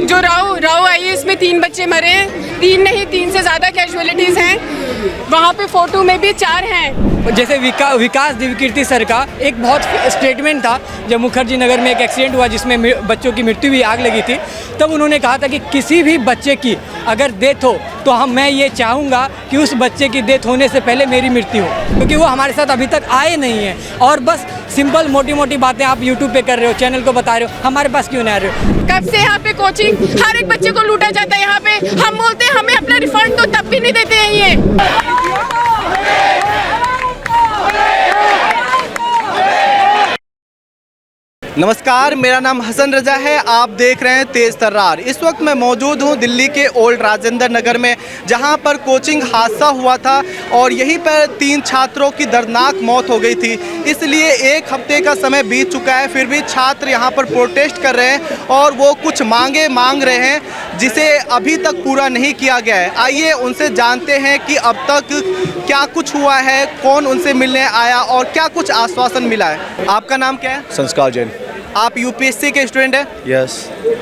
जो राव आई है इसमें 3 बच्चे मरे हैं, 3 नहीं 3 से ज़्यादा कैजुअलिटीज़ हैं। वहाँ पे फोटो में भी 4 हैं। जैसे विकास दिव्यकीर्ति सर का एक बहुत स्टेटमेंट था जब मुखर्जी नगर में एक एक्सीडेंट हुआ जिसमें बच्चों की मृत्यु भी आग लगी थी, तब उन्होंने कहा था कि किसी भी बच्चे की अगर डेथ हो तो मैं ये चाहूँगा कि उस बच्चे की डेथ होने से पहले मेरी मृत्यु हो, क्योंकि वो हमारे साथ अभी तक आए नहीं हैं। और बस सिंपल मोटी बातें आप यूट्यूब पे कर रहे हो, चैनल को बता रहे हो, हमारे पास क्यों नहीं आ रहे हो? कब से यहाँ पे कोचिंग हर एक बच्चे को लूटा जाता है। यहाँ पे हम बोलते हैं हमें अपना रिफंड तो तब भी नहीं देते हैं ये। नमस्कार, मेरा नाम हसन रजा है। आप देख रहे हैं तेज तर्रार। इस वक्त मैं मौजूद हूं दिल्ली के ओल्ड राजेंद्र नगर में, जहां पर कोचिंग हादसा हुआ था और यहीं पर 3 छात्रों की दर्दनाक मौत हो गई थी। इसलिए 1 हफ्ते का समय बीत चुका है, फिर भी छात्र यहां पर प्रोटेस्ट कर रहे हैं और वो कुछ मांग रहे हैं जिसे अभी तक पूरा नहीं किया गया है। आइए उनसे जानते हैं कि अब तक क्या कुछ हुआ है, कौन उनसे मिलने आया और क्या कुछ आश्वासन मिला है। आपका नाम क्या है? संस्कार जैन। आप यूपीएससी के स्टूडेंट हैं? यस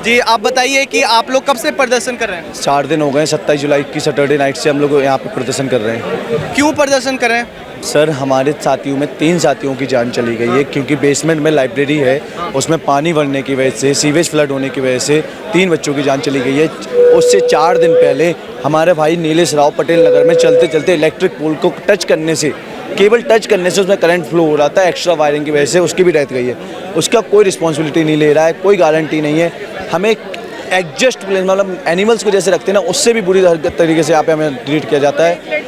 जी, आप बताइए कि आप लोग कब से प्रदर्शन कर रहे हैं? 4 दिन हो गए। 27 जुलाई की सैटरडे नाइट से हम लोग यहाँ पे प्रदर्शन कर रहे हैं। क्यों प्रदर्शन कर रहे हैं? सर, हमारे साथियों में 3 साथियों की जान चली गई है, क्योंकि बेसमेंट में लाइब्रेरी है, उसमें पानी भरने की वजह से, सीवेज फ्लड होने की वजह से 3 बच्चों की जान चली गई है। उससे 4 दिन पहले हमारे भाई नीलेश राव पटेल नगर में चलते चलते इलेक्ट्रिक पोल को टच करने से, केबल टच करने से उसमें करंट फ्लो हो रहा था, एक्स्ट्रा वायरिंग की वजह से उसकी भी डेथ गई है। उसका कोई रिस्पॉन्सिबिलिटी नहीं ले रहा है, कोई गारंटी नहीं है। हमें एडजस्ट मतलब एनिमल्स को जैसे रखते हैं ना, उससे भी बुरी तरीके से यहाँ पे हमें ट्रीट किया जाता है।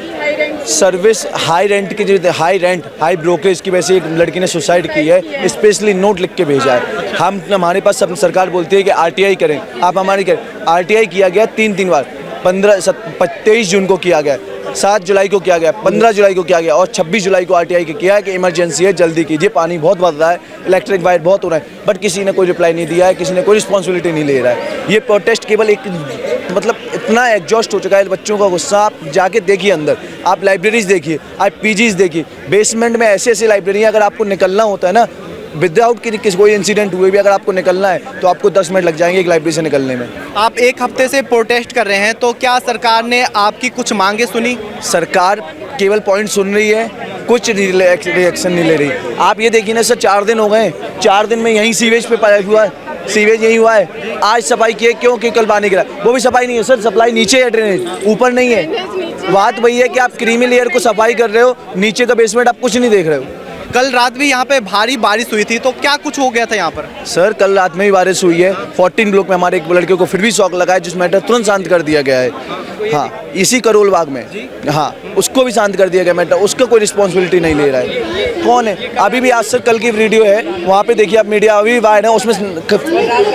सर्विस हाई रेंट की जो हाई ब्रोकरेज की वजह से एक लड़की ने सुसाइड की है, स्पेशली नोट लिख के भेजा है। हमारे पास सब सरकार बोलती है कि आरटीआई करें, आप हमारी करें। आरटीआई किया गया 3 बार, 23 जून को किया गया, 7 जुलाई को किया गया, 15 जुलाई को किया गया और 26 जुलाई को आरटीआई किया है कि इमरजेंसी है, जल्दी कीजिए, पानी बहुत बढ़ रहा है, इलेक्ट्रिक वायर बहुत हो रहा है। बट किसी ने कोई रिप्लाई नहीं दिया है, किसी ने कोई रिस्पॉन्सिबिलिटी नहीं ले रहा है। ये प्रोटेस्ट केवल एक मतलब इतना एग्जॉस्ट हो चुका है बच्चों का गुस्सा। आप जाके देखिए अंदर, आप लाइब्रेरीज देखिए, आप पीजीज देखिए, बेसमेंट में ऐसे लाइब्रेरी हैं, अगर आपको निकलना होता है ना विदाउट किसी कोई इंसिडेंट हुए भी, अगर आपको निकलना है तो आपको 10 मिनट लग जाएंगे एक लाइब्रेरी से निकलने में। आप 1 हफ्ते से प्रोटेस्ट कर रहे हैं, तो क्या सरकार ने आपकी कुछ मांगे सुनी? सरकार केवल पॉइंट सुन रही है, कुछ रिएक्शन नहीं ले रही। आप ये देखिए ना सर, 4 दिन हो गए, 4 दिन में यहीं सीवेज पे पाया हुआ है, सीवेज यही हुआ है। आज सफाई किए क्यों कि कल पानी गिरा, वो भी सफाई नहीं है सर, सप्लाई नीचे है, ड्रेनेज ऊपर नहीं है। बात वही है कि आप क्रीमी लेयर को सफाई कर रहे हो, नीचे का बेसमेंट आप कुछ नहीं देख रहे हो। कल रात भी यहाँ पे भारी बारिश हुई थी, तो क्या कुछ हो गया था यहाँ पर? सर, कल रात में भी बारिश हुई है। 14 ब्लॉक में हमारे एक लड़के को फिर भी शॉक लगा है, जिस मैटर तुरंत शांत कर दिया गया है। हाँ, इसी करोल बाग में, हाँ, उसको भी शांत कर दिया गया मैटर, उसका कोई रिस्पॉन्सिबिलिटी नहीं ले रहा है। कौन है? अभी भी आज सर कल की वीडियो है, वहाँ पे देखिए आप, मीडिया अभी भी वायर है, उसमें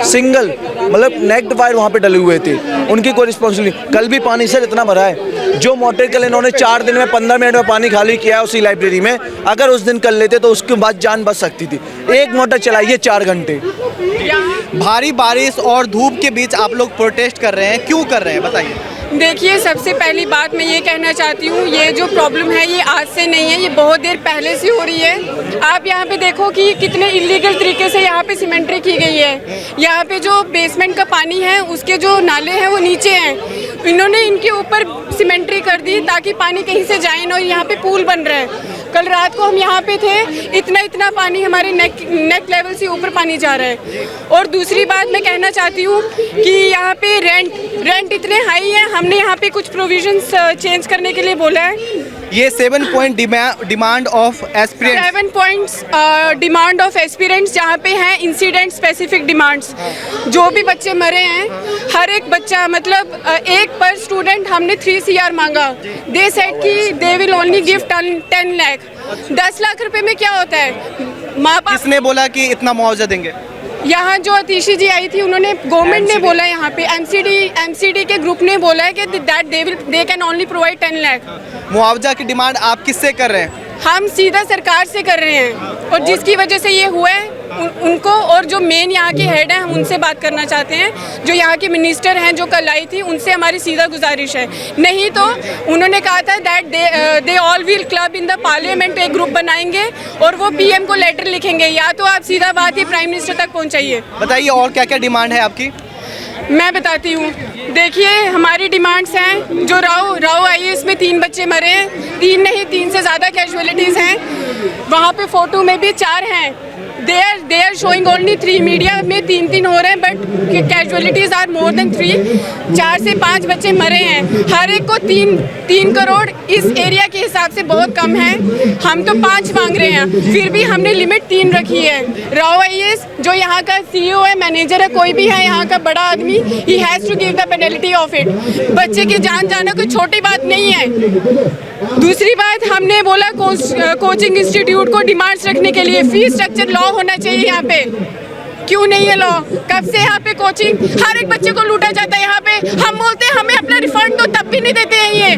सिंगल मतलब नेक्ड वायर वहाँ पे डले हुए थे, उनकी कोई रिस्पॉन्सिबिलिटी। कल भी पानी सर इतना भरा है, जो मोटर कल इन्होंने 4 दिन में 15 मिनट में पानी खाली किया है उसी लाइब्रेरी में, अगर उस दिन कर लेते तो उसके बाद जान बच सकती थी। एक मोटर चलाइए 4 घंटे। भारी बारिश और धूप के बीच आप लोग प्रोटेस्ट कर रहे हैं, क्यों कर रहे हैं बताइए? देखिए, सबसे पहली बात मैं ये कहना चाहती हूँ, ये जो प्रॉब्लम है ये आज से नहीं है, ये बहुत देर पहले से हो रही है। आप यहाँ पे देखो कि कितने इलीगल तरीके से यहाँ पे सीमेंट्री की गई है। यहाँ पे जो बेसमेंट का पानी है उसके जो नाले हैं वो नीचे हैं, इन्होंने इनके ऊपर सीमेंट्री कर दी ताकि पानी कहीं से जाए ना, और यहाँ पे पुल बन रहा है। कल रात को हम यहाँ पे थे, इतना पानी हमारे नेक लेवल से ऊपर पानी जा रहा है। और दूसरी बात मैं कहना चाहती हूँ कि यहाँ पे रेंट इतने हाई है, हमने यहाँ पे कुछ प्रोविजंस चेंज करने के लिए बोला है। ये 7 point demand of aspirants, 7 points demand of aspirants, जहाँ पे हैं इंसिडेंट स्पेसिफिक डिमांड्स। जो भी बच्चे मरे हैं, हर एक बच्चा मतलब एक पर स्टूडेंट हमने 3 CR मांगा। दे सेड कि they will only give 10 lakh. 10 lakh रुपए में क्या होता है? माँ बाप किसने बोला कि इतना मुआवजा देंगे? यहाँ जो अतीशी जी आई थी, उन्होंने गवर्नमेंट ने बोला, यहाँ पे एमसीडी के ग्रुप ने बोला है कि that they can only provide 10 lakh. मुआवजा की डिमांड आप किससे कर रहे हैं? हम सीधा सरकार से कर रहे हैं, और जिसकी वजह से ये हुआ है उनको, और जो मेन यहाँ के हेड हैं हम उनसे बात करना चाहते हैं। जो यहाँ के मिनिस्टर हैं जो कल आई थी, उनसे हमारी सीधा गुजारिश है। नहीं तो उन्होंने कहा था that they all will club in the parliament, एक ग्रुप बनाएंगे और वो पीएम को लेटर लिखेंगे। या तो आप सीधा बात ही प्राइम मिनिस्टर तक पहुँचाइए। बताइए और क्या क्या डिमांड है आपकी? मैं बताती हूँ। देखिए हमारी डिमांड्स हैं, जो राव आई है इसमें 3 बच्चे मरे हैं, 3 नहीं 3 से ज़्यादा कैजुअलिटीज़ हैं। वहाँ पे फ़ोटो में भी 4 हैं। They are showing only 3, media में 3 हो रहे हैं, but casualties are more than 3। 4 से 5 बच्चे मरे हैं। हर एक को 3 करोड़ इस एरिया के हिसाब से बहुत कम है। हम तो 5 मांग रहे हैं, फिर भी हमने लिमिट 3 रखी है। राव आईएएस जो यहाँ का CEO है, मैनेजर है, कोई भी है यहाँ का बड़ा आदमी, he has to give the penalty of it. बच्चे की जान जाना कोई छोटी बात नहीं है। दूसरी बात, हमने बोला कोचिंग इंस्टीट्यूट को डिमांड्स रखने के लिए फीस स्ट्रक्चर लॉ होना चाहिए यहाँ पे। क्यों नहीं है लॉ? कब से यहाँ पे कोचिंग, हर एक बच्चे को लूटा जाता है यहाँ पे। हम बोलते हैं हमें अपना रिफंड दो, तब भी नहीं देते हैं ये।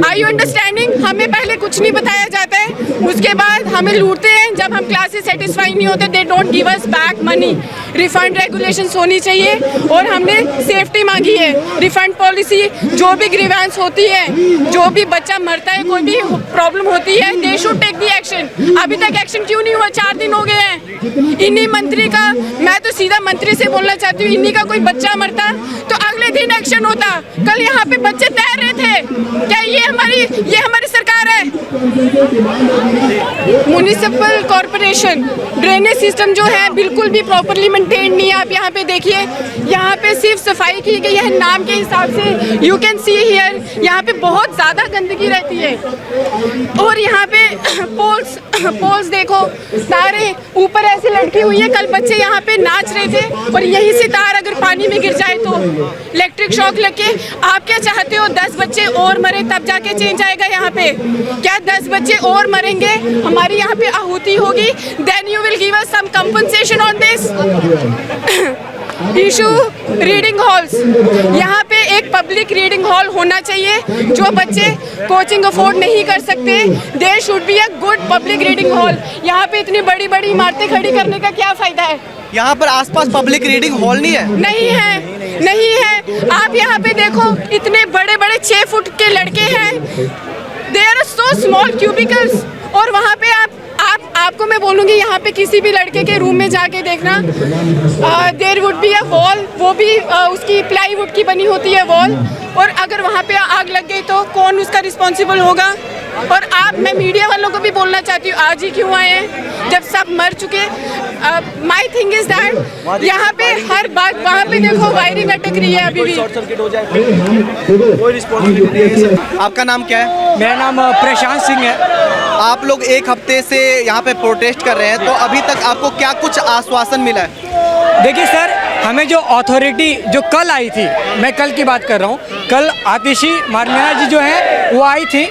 Are you understanding? हमें पहले कुछ नहीं बताया जाता है, उसके बाद हमें लूटते हैं। जब हम क्लासेस सेटिस्फाई नहीं होते, they don't give us back money. Refund regulations होनी चाहिए और हमने सेफ्टी मांगी है। रिफंड पॉलिसी, जो भी ग्रीवेंस होती है, जो भी बच्चा मरता है, कोई भी प्रॉब्लम होती है, they should take the action. अभी तक एक्शन क्यों नहीं हुआ? 4 दिन हो गए हैं। इन्हीं मंत्री का, मैं तो सीधा मंत्री से बोलना चाहती हूँ, इन्हीं का कोई बच्चा मरता तो अगले दिन एक्शन होता। कल यहाँ पे बच्चे तैर रहे थे। क्या ये हमारी सरकार है? म्युनिसिपल कॉर्पोरेशन ड्रेनेज सिस्टम जो है बिल्कुल भी प्रॉपरली मेंटेन नहीं है। आप यहाँ पे देखिए, यहाँ पे सिर्फ सफाई की गई है नाम के हिसाब से। यू कैन सी हियर, यहाँ पे बहुत ज़्यादा गंदगी रहती है। और यहाँ पे पोल्स देखो, तारे ऊपर ऐसे लटकी हुई है। कल बच्चे यहाँ पे नाच रहे थे और यहीं से तार अगर पानी में गिर जाए तो इलेक्ट्रिक शॉक लगे। आप क्या चाहते हो? 10 बच्चे और मरे तब जाके चेंज आएगा यहाँ पे? क्या 10 बच्चे और मरेंगे, हमारी यहाँ पे आहुति होगी, then you will give us some compensation on this? Issue reading halls, यहाँ पे एक पब्लिक रीडिंग हॉल होना चाहिए। जो बच्चे कोचिंग अफोर्ड नहीं कर सकते, there should be a good public reading hall. यहाँ पे इतनी बड़ी बड़ी इमारतें खड़ी करने का क्या फ़ायदा है? यहाँ पर आसपास पब्लिक रीडिंग हॉल नहीं है? नहीं है। आप यहाँ पे देखो, इतने बड़े बड़े 6 फुट के लड़के हैं, they are so small cubicles. और वहाँ पे आपको मैं बोलूँगी, यहाँ पे किसी भी लड़के के रूम में जाके देखना, there would be a wall, वो भी उसकी प्लाईवुड की बनी होती है वॉल। और अगर वहाँ पे आग लग गई तो कौन उसका रिस्पॉन्सिबल होगा? और मैं मीडिया वालों को भी बोलना चाहती हूँ, आज ही क्यों आए हैं जब सब मर चुके? माई थिंग इज दैट यहाँ पे हर बात, वहाँ पे देखो वायरिंग अटक रही है अभी भी। आपका नाम क्या है? मेरा नाम प्रशांत सिंह है। आप लोग 1 हफ्ते से यहाँ पे प्रोटेस्ट कर रहे हैं, तो अभी तक आपको क्या कुछ आश्वासन मिला है? देखिए सर, हमें जो अथॉरिटी जो कल आई थी, मैं कल की बात कर रहा हूँ, कल आतिशी मारमेना जी जो है वो आई थी।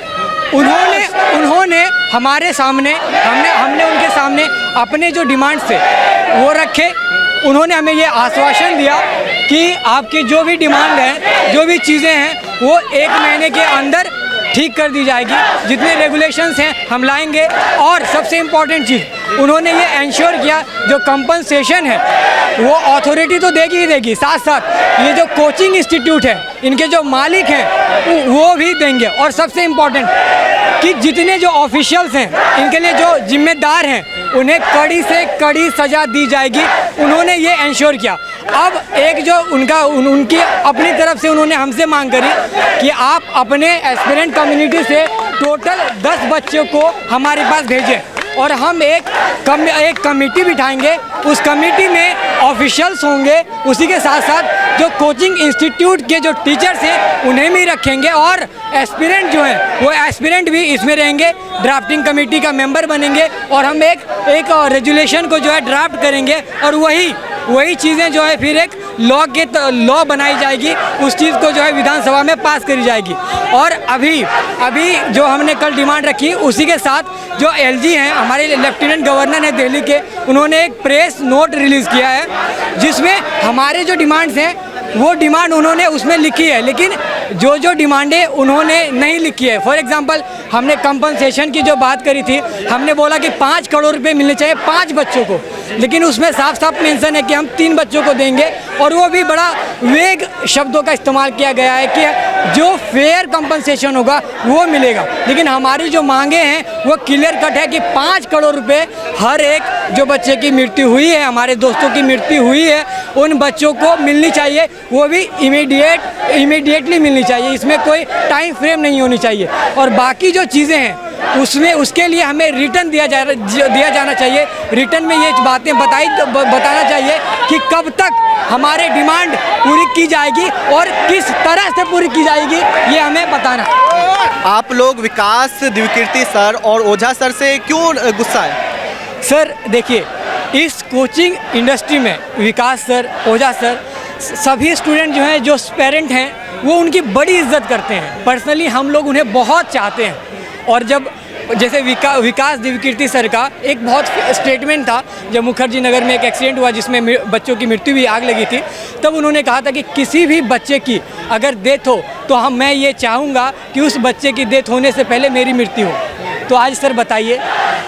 उन्होंने हमारे सामने, हमने उनके सामने अपने जो डिमांड्स थे वो रखे। उन्होंने हमें ये आश्वासन दिया कि आपकी जो भी डिमांड है, जो भी चीज़ें हैं, वो 1 महीने के अंदर ठीक कर दी जाएगी। जितने रेगुलेशंस हैं हम लाएंगे। और सबसे इम्पॉर्टेंट चीज़, उन्होंने ये इंश्योर किया जो कंपनसेशन है वो अथॉरिटी तो देगी ही देगी, साथ साथ ये जो कोचिंग इंस्टीट्यूट है, इनके जो मालिक हैं वो भी देंगे। और सबसे इम्पॉर्टेंट कि जितने जो ऑफिशियल्स हैं, इनके लिए जो जिम्मेदार हैं, उन्हें कड़ी से कड़ी सज़ा दी जाएगी। उन्होंने ये इंश्योर किया। अब एक जो उनकी अपनी तरफ से उन्होंने हमसे मांग करी कि आप अपने एस्पिरेंट कम्युनिटी से टोटल 10 बच्चों को हमारे पास भेजें और हम एक कमेटी बिठाएंगे। उस कमेटी में ऑफिशियल्स होंगे, उसी के साथ साथ जो कोचिंग इंस्टीट्यूट के जो टीचर्स हैं उन्हें भी रखेंगे और एस्पिरेंट जो हैं वो एस्पिरेंट भी इसमें रहेंगे, ड्राफ्टिंग कमेटी का मेंबर बनेंगे और हम एक रेजुलेशन को जो है ड्राफ्ट करेंगे और वही चीज़ें जो है फिर एक लॉ बनाई जाएगी। उस चीज़ को जो है विधानसभा में पास करी जाएगी। और अभी जो हमने कल डिमांड रखी, उसी के साथ जो LG हैं, हमारे लेफ्टिनेंट गवर्नर हैं दिल्ली के, उन्होंने एक प्रेस नोट रिलीज़ किया है जिसमें हमारे जो डिमांड्स हैं वो डिमांड उन्होंने उसमें लिखी है, लेकिन जो डिमांडें उन्होंने नहीं लिखी है। फॉर एग्जांपल, हमने कंपनसेशन की जो बात करी थी, हमने बोला कि 5 करोड़ रुपए मिलने चाहिए 5 बच्चों को, लेकिन उसमें साफ साफ मेंशन है कि हम 3 बच्चों को देंगे और वो भी बड़ा वेग शब्दों का इस्तेमाल किया गया है कि जो फेयर कंपनसेशन होगा वो मिलेगा, लेकिन हमारी जो मांगे हैं वो क्लियर कट है कि 5 करोड़ रुपए हर एक जो बच्चे की मृत्यु हुई है, हमारे दोस्तों की मृत्यु हुई है, उन बच्चों को मिलनी चाहिए, वो भी इमीडिएटली मिलनी चाहिए। इसमें कोई टाइम फ्रेम नहीं होनी चाहिए। और बाकी जो चीज़ें हैं उसमें उसके लिए हमें रिटर्न दिया जाना चाहिए। रिटर्न में ये बातें बताना चाहिए कि कब तक हमारे डिमांड पूरी की जाएगी और किस तरह से पूरी की जाएगी, ये हमें बताना। आप लोग विकास दिव्यकीर्ति सर और ओझा सर से क्यों गुस्सा है? सर देखिए, इस कोचिंग इंडस्ट्री में विकास सर, ओझा सर, सभी स्टूडेंट जो हैं, जो पेरेंट हैं, वो उनकी बड़ी इज्जत करते हैं। पर्सनली हम लोग उन्हें बहुत चाहते हैं। और जब जैसे विकास दिव्यकीर्ति सर का एक बहुत स्टेटमेंट था जब मुखर्जी नगर में एक एक्सीडेंट हुआ जिसमें बच्चों की मृत्यु भी, आग लगी थी, तब उन्होंने कहा था कि किसी भी बच्चे की अगर डेथ हो तो मैं ये चाहूँगा कि उस बच्चे की डेथ होने से पहले मेरी मृत्यु हो। तो आज सर बताइए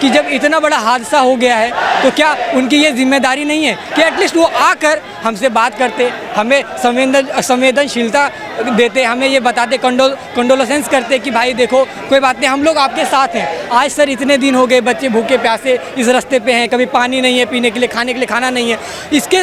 कि जब इतना बड़ा हादसा हो गया है तो क्या उनकी ये जिम्मेदारी नहीं है कि एटलीस्ट वो आकर हमसे बात करते, हमें संवेदनशीलता देते, हमें ये बताते, कंडोलेंस करते कि भाई देखो कोई बात नहीं, हम लोग आपके साथ हैं। आज सर इतने दिन हो गए, बच्चे भूखे प्यासे इस रास्ते पे हैं, कभी पानी नहीं है पीने के लिए, खाने के लिए खाना नहीं है,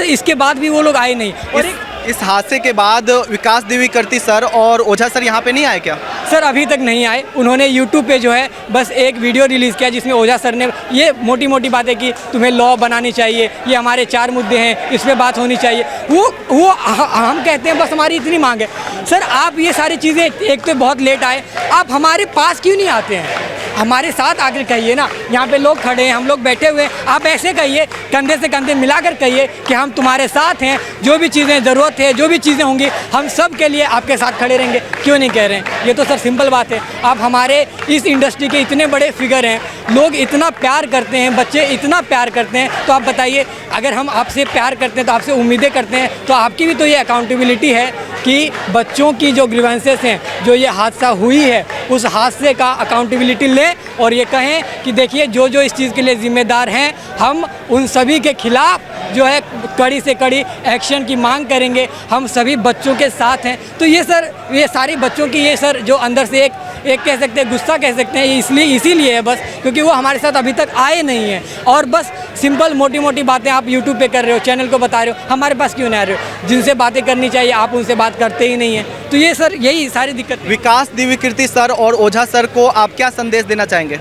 इसके बाद भी वो लोग आए नहीं। और इस हादसे के बाद विकास दिव्यकीर्ति सर और ओझा सर यहाँ पे नहीं आए क्या? सर अभी तक नहीं आए। उन्होंने यूट्यूब पे जो है बस एक वीडियो रिलीज़ किया जिसमें ओझा सर ने ये मोटी मोटी बातें की, तुम्हें लॉ बनानी चाहिए, ये हमारे 4 मुद्दे हैं, इस पर बात होनी चाहिए। वो हम कहते हैं बस हमारी इतनी मांग है। सर आप ये सारी चीज़ें, एक तो बहुत लेट आए, आप हमारे पास क्यों नहीं आते हैं? हमारे साथ आकर कहिए ना, यहाँ पे लोग खड़े हैं, हम लोग बैठे हुए हैं, आप ऐसे कहिए, कंधे से कंधे मिलाकर कहिए कि हम तुम्हारे साथ हैं, जो भी चीज़ें ज़रूरत है, जो भी चीज़ें होंगी, हम सब के लिए आपके साथ खड़े रहेंगे। क्यों नहीं कह रहे हैं? ये तो सर सिंपल बात है। आप हमारे इस इंडस्ट्री के इतने बड़े फिगर हैं, लोग इतना प्यार करते हैं, बच्चे इतना प्यार करते हैं, तो आप बताइए, अगर हम आपसे प्यार करते हैं तो आपसे उम्मीदें करते हैं, तो आपकी भी तो ये अकाउंटेबिलिटी है कि बच्चों की जो ग्रीवेंसेस हैं, जो ये हादसा हुई है, उस हादसे का अकाउंटेबिलिटी लें और ये कहें कि देखिए जो इस चीज़ के लिए ज़िम्मेदार हैं, हम उन सभी के खिलाफ जो है कड़ी से कड़ी एक्शन की मांग करेंगे। हम सभी बच्चों के साथ हैं। तो ये सर, ये सारे बच्चों की ये सर जो अंदर से एक कह सकते हैं, गुस्सा कह सकते हैं, इसीलिए है बस क्योंकि वो हमारे साथ अभी तक आए नहीं हैं। और बस सिंपल मोटी मोटी बातें आप यूट्यूब पे कर रहे हो, चैनल को बता रहे हो, हमारे पास क्यों नहीं आ रहे हो? जिनसे बातें करनी चाहिए आप उनसे बात करते ही नहीं हैं। तो ये सर यही सारी दिक्कत। विकास दिव्यकीर्ति सर और ओझा सर को आप क्या संदेश देना चाहेंगे?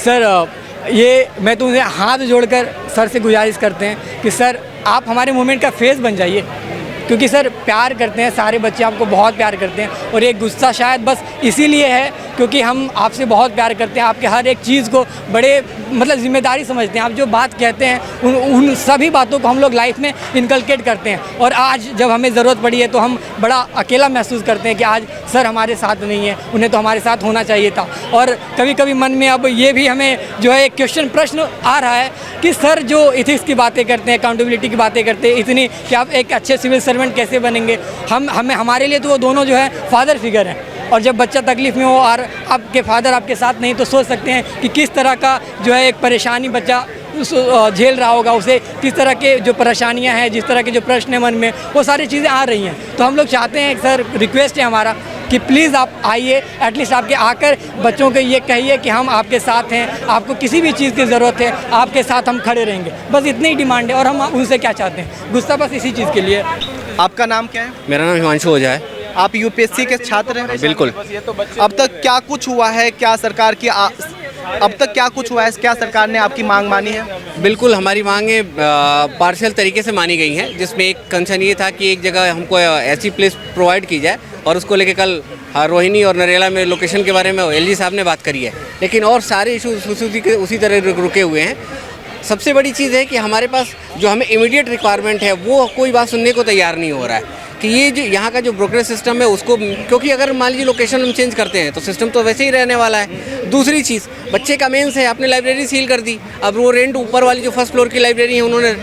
सर ये मैं तो उनसे हाथ जोड़कर सर से गुजारिश करते हैं कि सर आप हमारे मूवमेंट का फेस बन जाइए, क्योंकि सर प्यार करते हैं, सारे बच्चे आपको बहुत प्यार करते हैं। और ये गुस्सा शायद बस इसीलिए है क्योंकि हम आपसे बहुत प्यार करते हैं, आपके हर एक चीज़ को बड़े मतलब जिम्मेदारी समझते हैं। आप जो बात कहते हैं उन सभी बातों को हम लोग लाइफ में इनकलकेट करते हैं। और आज जब हमें ज़रूरत पड़ी है तो हम बड़ा अकेला महसूस करते हैं कि आज सर हमारे साथ नहीं है, उन्हें तो हमारे साथ होना चाहिए था। और कभी कभी मन में अब ये भी हमें जो है एक प्रश्न आ रहा है कि सर जो इथिक्स की बातें करते हैं, अकाउंटेबिलिटी की बातें करते हैं इतनी, कि आप एक अच्छे सिविल सर्वेंट कैसे बनेंगे? हमारे लिए तो वो दोनों जो है फादर फिगर हैं। और जब बच्चा तकलीफ़ में हो और आपके फादर आपके साथ नहीं, तो सोच सकते हैं कि किस तरह का जो है एक परेशानी बच्चा झेल रहा होगा, उसे किस तरह के जो परेशानियां हैं, जिस तरह के जो प्रश्न है मन में, वो सारी चीज़ें आ रही हैं। तो हम लोग चाहते हैं सर, रिक्वेस्ट है हमारा कि प्लीज़ आप आइए, एटलीस्ट आपके आकर बच्चों को ये कहिए कि हम आपके साथ हैं, आपको किसी भी चीज़ की ज़रूरत है, आपके साथ हम खड़े रहेंगे। बस इतनी ही डिमांड है। और हम उनसे क्या चाहते हैं? गुस्सा बस इसी चीज़ के लिए। आपका नाम क्या है? मेरा नाम हिमांशु ओझा है। आप यूपीएससी के छात्र हैं? बिल्कुल। अब तक क्या कुछ हुआ है? क्या सरकार की अब तक क्या कुछ हुआ है? क्या सरकार ने आपकी मांग मानी है? बिल्कुल, हमारी मांगें पार्शियल तरीके से मानी गई हैं, जिसमें एक कंसर्न ये था कि एक जगह हमको ऐसी प्लेस प्रोवाइड की जाए, और उसको लेके कल रोहिणी और नरेला में लोकेशन के बारे में एलजी साहब ने बात करी है। लेकिन और सारे इशूज़ उसी तरह रुके हुए हैं। सबसे बड़ी चीज़ है कि हमारे पास जो हमें इमीडिएट रिक्वायरमेंट है वो कोई बात सुनने को तैयार नहीं हो रहा है कि ये जो यहाँ का जो ब्रोकरेज सिस्टम है उसको, क्योंकि अगर मान लीजिए लोकेशन हम चेंज करते हैं तो सिस्टम तो वैसे ही रहने वाला है। दूसरी चीज़, बच्चे का मेंस है, आपने लाइब्रेरी सील कर दी, अब वो रेंट ऊपर वाली जो फर्स्ट फ्लोर की लाइब्रेरी है उन्होंने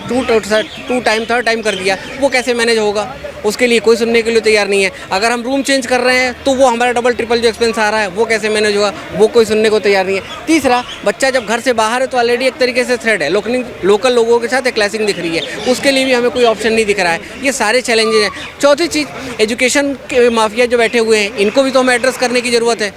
थर्ड टाइम कर दिया, वो कैसे मैनेज होगा? उसके लिए कोई सुनने के लिए तैयार नहीं है। अगर हम रूम चेंज कर रहे हैं तो वो हमारा डबल ट्रिपल जो एक्सपेंस आ रहा है वो कैसे मैनेज होगा? वो कोई सुनने को तैयार नहीं है। तीसरा, बच्चा जब घर से बाहर है तो ऑलरेडी एक तरीके से थ्रेड है, लोकल लोगों के साथ एक क्लैशिंग दिख रही है, उसके लिए भी हमें कोई ऑप्शन नहीं दिख रहा है। ये सारे चैलेंजेस हैं। चौथी चीज़, एजुकेशन के माफिया जो बैठे हुए हैं, इनको भी तो हमें एड्रेस करने की ज़रूरत है।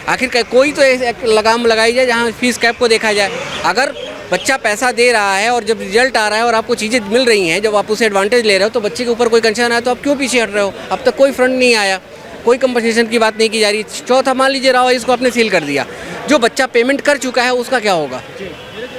आखिर कोई तो एक लगाम लगाई जाए जहाँ फीस कैप को देखा जाए। अगर बच्चा पैसा दे रहा है और जब रिजल्ट आ रहा है और आपको चीज़ें मिल रही हैं, जब आप उसे एडवांटेज ले रहे हो, तो बच्चे के ऊपर कोई कंसर्न आया तो आप क्यों पीछे हट रहे हो? अब तक कोई फ्रंट नहीं आया, कोई कंपनसेशन की बात नहीं की जा रही। चौथा, मान लीजिए राव इसको आपने सील कर दिया, जो बच्चा पेमेंट कर चुका है उसका क्या होगा?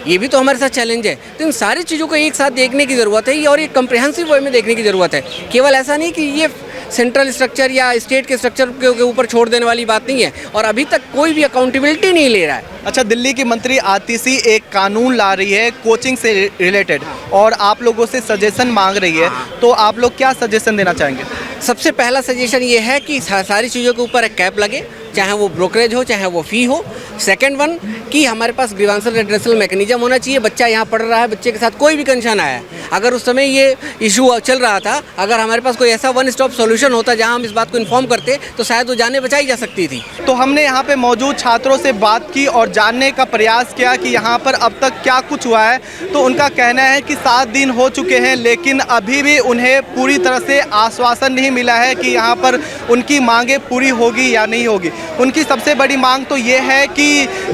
ये भी तो हमारे साथ चैलेंज है। तो इन सारी चीज़ों को एक साथ देखने की ज़रूरत है और एक कम्प्रिहेंसिव वे में देखने की ज़रूरत है। केवल ऐसा नहीं कि ये सेंट्रल स्ट्रक्चर या स्टेट के स्ट्रक्चर के ऊपर छोड़ देने वाली बात नहीं है, और अभी तक कोई भी अकाउंटेबिलिटी नहीं ले रहा है। अच्छा, दिल्ली की मंत्री आतिशी एक कानून ला रही है कोचिंग से रिलेटेड और आप लोगों से सजेशन मांग रही है, तो आप लोग क्या सजेशन देना चाहेंगे? सबसे पहला सजेशन ये है कि सारी चीज़ों के ऊपर एक कैप लगे, चाहे वो ब्रोकरेज हो चाहे वो फ़ी हो। सेकंड वन, कि हमारे पास ग्रीवेंसल रेड्रेसल मैकेनिज्म होना चाहिए। बच्चा यहाँ पढ़ रहा है, बच्चे के साथ कोई भी कंसर्न आया, अगर उस समय ये इशू चल रहा था, अगर हमारे पास कोई ऐसा वन स्टॉप सॉल्यूशन होता जहाँ हम इस बात को इन्फॉर्म करते, तो शायद वो जाने बचाई जा सकती थी। तो हमने यहाँ पे मौजूद छात्रों से बात की और जानने का प्रयास किया कि यहाँ पर अब तक क्या कुछ हुआ है। तो उनका कहना है कि 7 दिन हो चुके हैं, लेकिन अभी भी उन्हें पूरी तरह से आश्वासन नहीं मिला है कि यहाँ पर उनकी मांगें पूरी होगी या नहीं होगी। उनकी सबसे बड़ी मांग तो ये है कि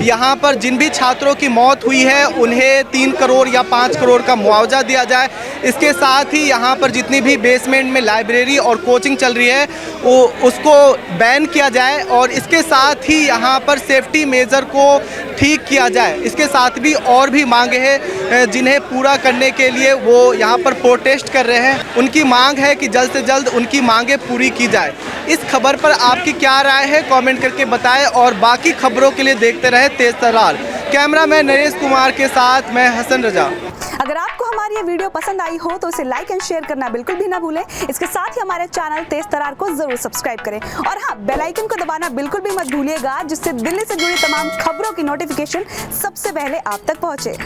यहाँ पर जिन भी छात्रों की मौत हुई है उन्हें 3 करोड़ या 5 करोड़ का मुआवजा दिया जाए। इसके साथ ही यहाँ पर जितनी भी बेसमेंट में लाइब्रेरी और कोचिंग चल रही है वो उसको बैन किया जाए, और इसके साथ ही यहाँ पर सेफ्टी मेजर को ठीक किया जाए। इसके साथ भी और भी मांगे हैं जिन्हें पूरा करने के लिए वो यहाँ पर प्रोटेस्ट कर रहे हैं। उनकी मांग है कि जल्द से जल्द उनकी मांगें पूरी की जाए। इस खबर पर आपकी क्या राय है कमेंट करके बताएं, और बाकी खबरों के लिए देखते रहे तेज तर्रार। कैमरामैन नरेश कुमार के साथ मैं हसन रजा। अगर आपको हमारी ये वीडियो पसंद आई हो तो इसे लाइक एंड शेयर करना बिल्कुल भी ना भूलें। इसके साथ ही हमारे चैनल तेज तर्रार को जरूर सब्सक्राइब करें, और हाँ, बेल आइकन को दबाना बिल्कुल भी मत भूलिएगा, जिससे दिल्ली से जुड़ी तमाम खबरों की नोटिफिकेशन सबसे पहले आप तक पहुंचे।